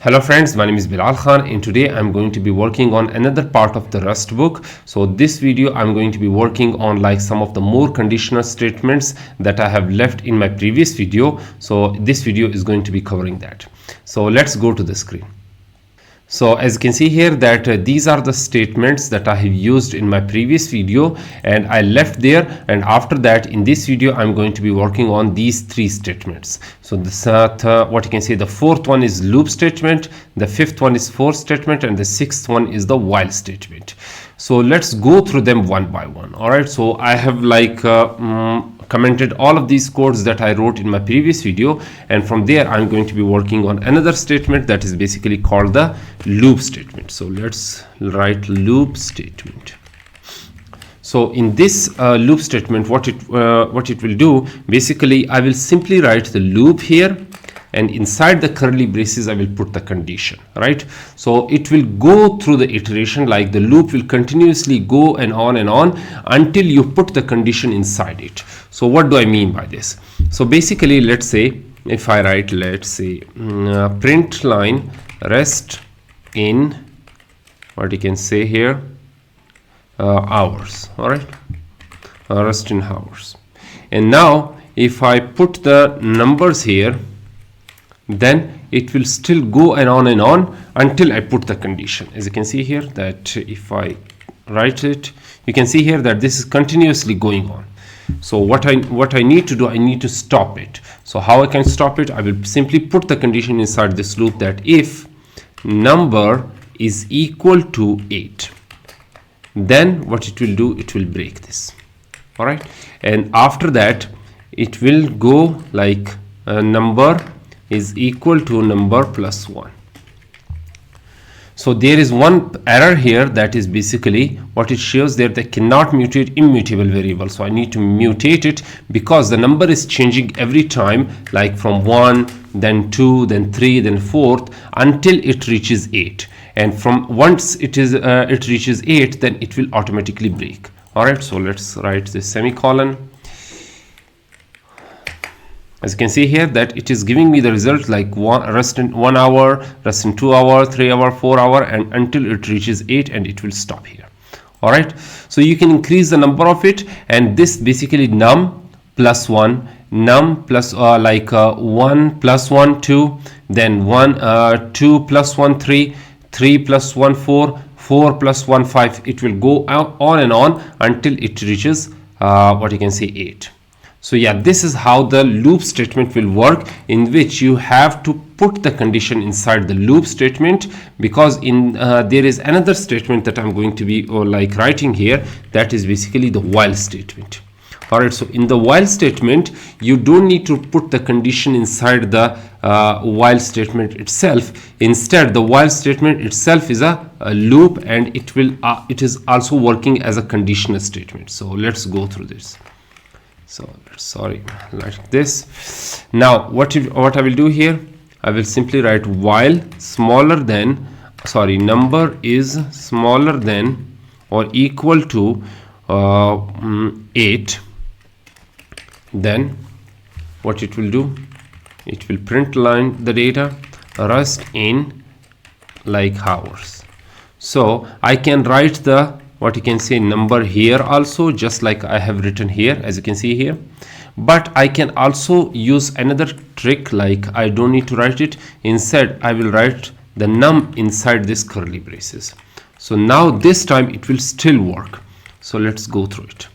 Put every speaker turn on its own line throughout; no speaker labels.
Hello friends, my name is Bilal Khan and today I'm going to be working on another part of the Rust book. So this video I'm going to be working on like some of the more conditional statements that I have left in my previous video. So this video is going to be covering that. So let's go to the screen. So as you can see here that these are the statements that I have used in my previous video and I left there, and after that in this video I'm going to be working on these three statements. So this what you can say, the fourth one is loop statement, the fifth one is for statement, and the sixth one is the while statement. So let's go through them one by one. All right, so I have like commented all of these codes that I wrote in my previous video, and from there I'm going to be working on another statement that is basically called the loop statement. So let's write loop statement. So in this loop statement, what it will do, basically I will simply write the loop here, and inside the curly braces I will put the condition, right? So it will go through the iteration, like the loop will continuously go and on until you put the condition inside it. So what do I mean by this? So basically, let's say if I write, let's say print line rest in, what you can say here, hours. All right, rest in hours. And now if I put the numbers here, then it will still go and on until I put the condition. As you can see here that if I write it, you can see here that this is continuously going on. So what I need to do, I need to stop it. So how I can stop it? I will simply put the condition inside this loop that if number is equal to 8, then what it will do, it will break this. All right, and after that it will go like number is equal to number plus 1. So there is one error here, that is basically what it shows there, that cannot mutate immutable variable. So I need to mutate it because the number is changing every time, like from 1, then 2, then 3, then 4th, until it reaches 8. And from once it reaches 8, then it will automatically break. All right, so let's write the semicolon. As you can see here that it is giving me the result like rest in 1 hour, rest in 2 hour, 3 hour, 4 hour, and until it reaches 8, and it will stop here. All right, so you can increase the number of it, and this basically num plus 1, num plus 1 plus 1 2, then 1 2 plus 1 3, 3 plus 1 4, 4 plus 1 5. It will go on and on until it reaches what you can say 8. So yeah, this is how the loop statement will work, in which you have to put the condition inside the loop statement, because in there is another statement that I'm going to be writing here, that is basically the while statement. All right, so in the while statement you don't need to put the condition inside the while statement itself. Instead, the while statement itself is a loop, and it is also working as a conditional statement. So let's go through this. So sorry, like this. Now what I will do here, I will simply write while smaller than, number is smaller than or equal to 8, then what it will do, it will print line the data rest in like hours. So I can write the what you can say number here also, just like I have written here, as you can see here. But I can also use another trick, like I don't need to write it. Instead, I will write the num inside this curly braces. So now this time it will still work. So let's go through it.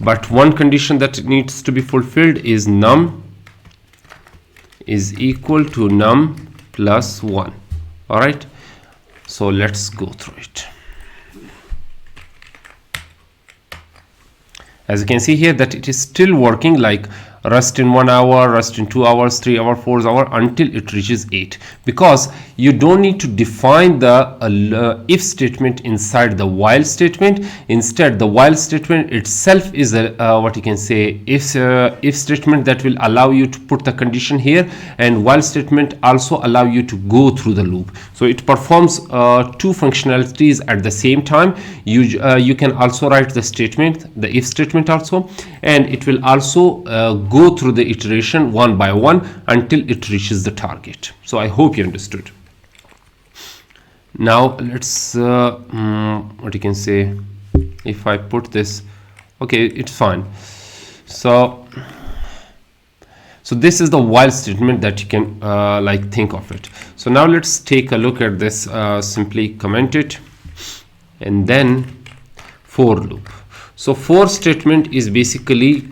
But one condition that needs to be fulfilled is num is equal to num plus 1. All right, so let's go through it. As you can see here that it is still working, like rest in 1 hour, rest in 2 hours, 3 hour, 4 hour, until it reaches 8, because you don't need to define the if statement inside the while statement. Instead, the while statement itself is a what you can say if statement that will allow you to put the condition here, and while statement also allow you to go through the loop. So it performs two functionalities at the same time. You can also write the statement, the if statement also, and it will also go through the iteration one by one until it reaches the target. So I hope you understood. Now let's what you can say, if I put this, okay, it's fine. So this is the while statement that you can like think of it. So now let's take a look at this. Simply comment it, and then for loop. So for statement is basically,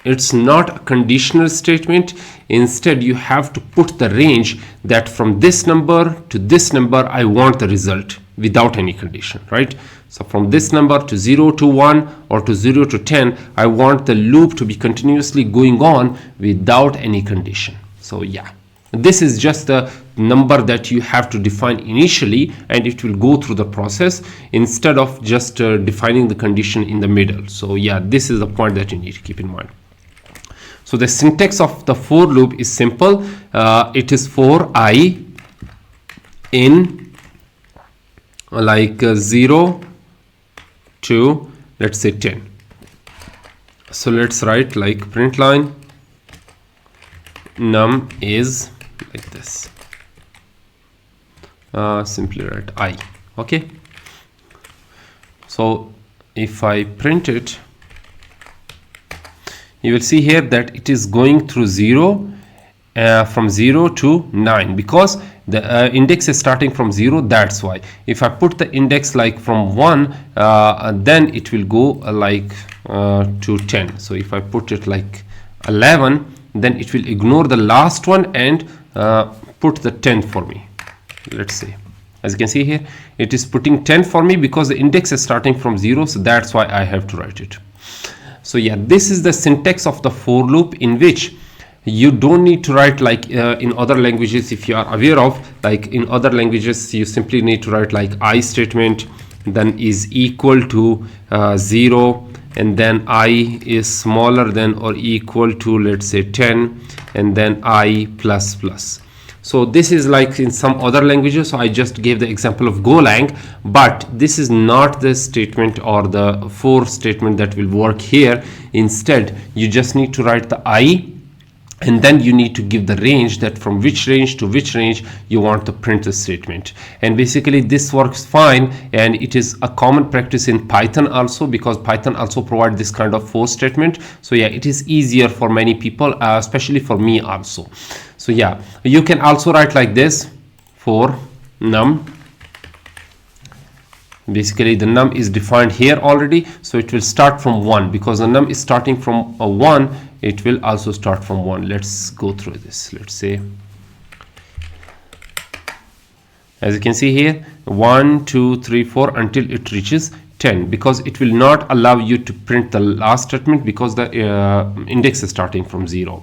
it's not a conditional statement. Instead, you have to put the range that from this number to this number I want the result without any condition, right? So from this number to 0 to 1 or to 0 to 10, I want the loop to be continuously going on without any condition. So yeah, this is just the number that you have to define initially, and it will go through the process instead of just defining the condition in the middle. So yeah, this is the point that you need to keep in mind. So the syntax of the for loop is simple. It is for I in like 0 to, let's say, 10. So let's write like print line num is like this. Simply write I. Okay. So if I print it, you will see here that it is going through 0 from 0 to 9 because the index is starting from 0. That's why if I put the index like from 1, then it will go like to 10. So if I put it like 11, then it will ignore the last one and put the 10 for me. Let's see, as you can see here, it is putting 10 for me because the index is starting from 0. So that's why I have to write it. So yeah, this is the syntax of the for loop, in which you don't need to write like in other languages, if you are aware of, like in other languages you simply need to write like I statement, then is equal to 0, and then I is smaller than or equal to, let's say, 10, and then I plus plus. So this is like in some other languages. So I just gave the example of Golang, but this is not the statement or the for statement that will work here. Instead, you just need to write the I, and then you need to give the range, that from which range to which range you want to print the statement. And basically this works fine, and it is a common practice in Python also, because Python also provides this kind of for statement. So yeah, it is easier for many people, especially for me also. So yeah, you can also write like this for num. Basically the num is defined here already, so it will start from 1 because the num is starting from 1. It will also start from 1. Let's go through this. Let's say, as you can see here, 1 2 3 4 until it reaches 10, because it will not allow you to print the last statement because the index is starting from 0.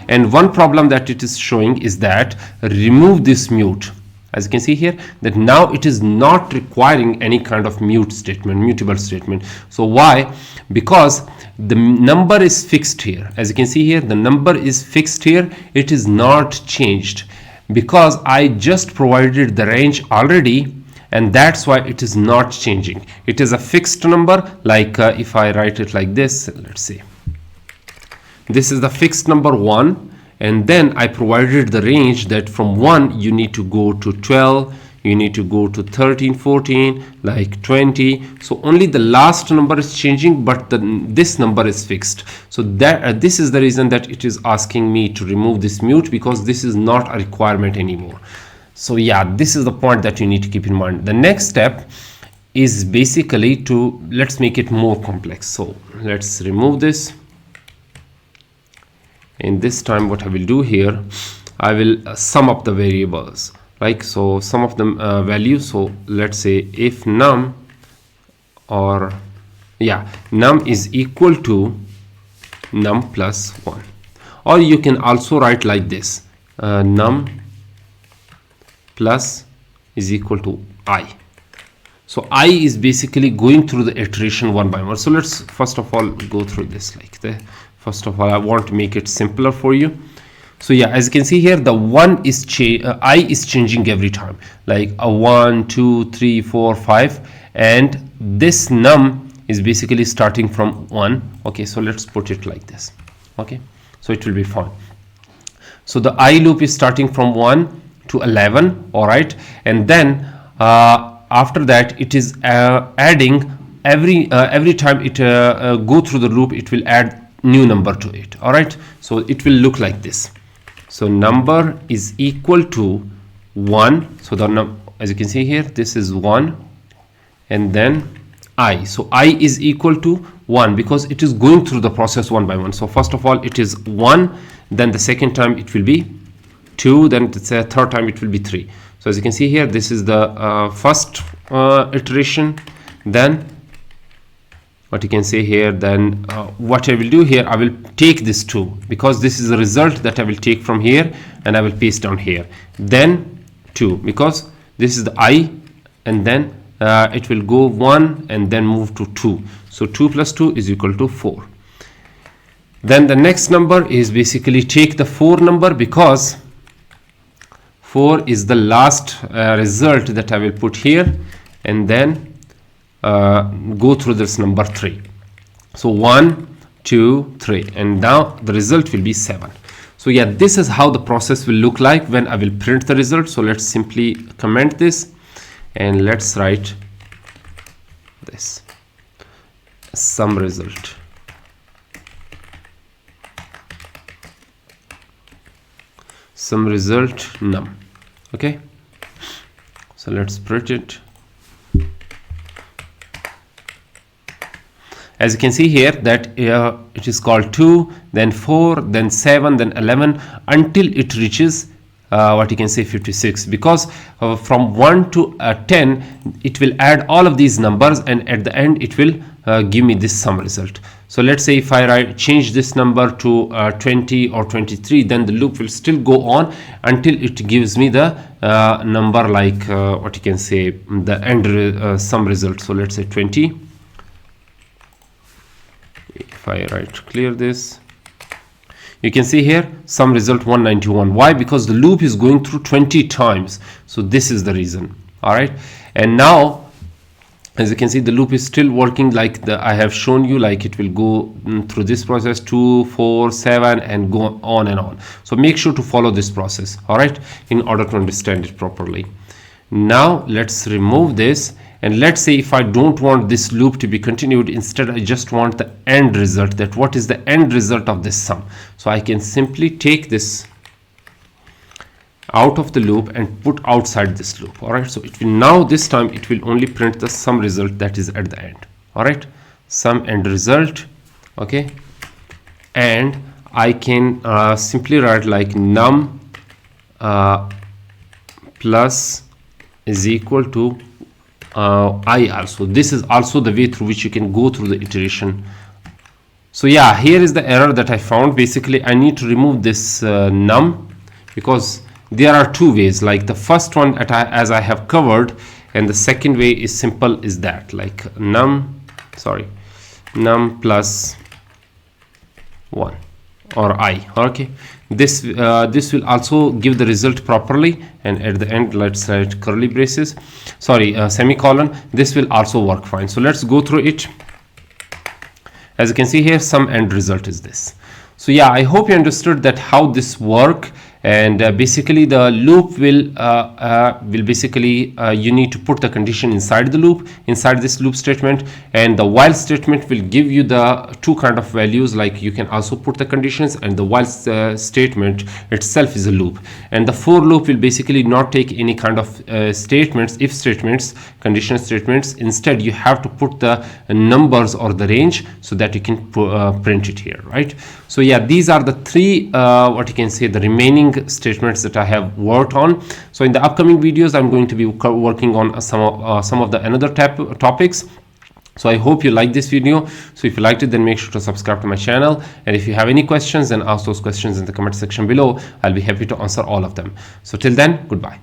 And one problem that it is showing is that remove this mute. As you can see here, that now it is not requiring any kind of mute statement, mutable statement. So why? Because the number is fixed here. As you can see here, the number is fixed here. It is not changed because I just provided the range already, and that's why it is not changing. It is a fixed number. Like if I write it like this, let's see, this is the fixed number 1. And then I provided the range that from 1 you need to go to 12, you need to go to 13, 14, like 20. So only the last number is changing, but this number is fixed. So that this is the reason that it is asking me to remove this mute, because this is not a requirement anymore. So yeah, this is the point that you need to keep in mind. The next step is basically to, let's make it more complex. So let's remove this. And this time what I will do here, I will sum up the variables, like so sum of the values. So let's say if num, or yeah, num is equal to num plus 1, or you can also write like this, num plus is equal to I. So I is basically going through the iteration one by one. So let's first of all go through this like that. First of all, I want to make it simpler for you. So yeah, as you can see here, the one is I is changing every time, like a 1 2 3 4 5, and this num is basically starting from 1. Okay, so let's put it like this. Okay, so it will be fine. So the I loop is starting from 1 to 11. All right, and then after that it is adding every time it go through the loop, it will add new number to it. All right, so it will look like this. So number is equal to 1. So the as you can see here, this is 1, and then I. So I is equal to 1 because it is going through the process one by one. So first of all it is 1, then the second time it will be 2, then the third time it will be 3. So as you can see here, this is the first iteration. Then what you can say here, then what I will do here, I will take this 2 because this is the result that I will take from here, and I will paste down here. Then 2 because this is the I, and then it will go 1 and then move to 2. So 2 plus 2 is equal to 4. Then the next number is basically take the 4 number because 4 is the last result that I will put here, and then go through this number 3. So 1, 2, 3, and now the result will be 7. So yeah, this is how the process will look like when I will print the result. So let's simply comment this, and let's write this sum result. Sum result num. Okay, so let's print it. As you can see here that it is called 2, then 4, then 7, then 11 until it reaches what you can say 56, because from 1 to 10 it will add all of these numbers, and at the end it will give me this sum result. So let's say if I change this number to 20 or 23, then the loop will still go on until it gives me the number like what you can say the end sum result. So let's say 20. If I clear this, you can see here sum result 191. Why? Because the loop is going through 20 times. So this is the reason. All right, and now as you can see, the loop is still working like I have shown you, like it will go through this process 2, 4, 7 and go on and on. So make sure to follow this process, all right, in order to understand it properly. Now let's remove this, and let's say if I don't want this loop to be continued, instead I just want the end result, that what is the end result of this sum. So I can simply take this out of the loop and put outside this loop. All right, so it will now this time it will only print the sum result that is at the end. All right, sum end result. Okay, and I can simply write like num plus is equal to I also. This is also the way through which you can go through the iteration. So yeah, here is the error that I found. Basically I need to remove this num, because there are two ways, like the first one as I have covered, and the second way is simple, is that like num plus 1 or I. Okay, this will also give the result properly, and at the end let's write curly braces, semicolon. This will also work fine. So let's go through it. As you can see here, sum end result is this. So yeah, I hope you understood that how this work. And basically the loop will basically you need to put the condition inside the loop, inside this loop statement, and the while statement will give you the two kind of values, like you can also put the conditions, and the while statement itself is a loop, and the for loop will basically not take any kind of statements, if statements, condition statements. Instead you have to put the numbers or the range so that you can print it here, right? So yeah, these are the three what you can say the remaining statements that I have worked on. So in the upcoming videos I'm going to be working on some of the another topics. So I hope you like this video. So if you liked it, then make sure to subscribe to my channel, and if you have any questions, then ask those questions in the comment section below. I'll be happy to answer all of them. So till then, goodbye.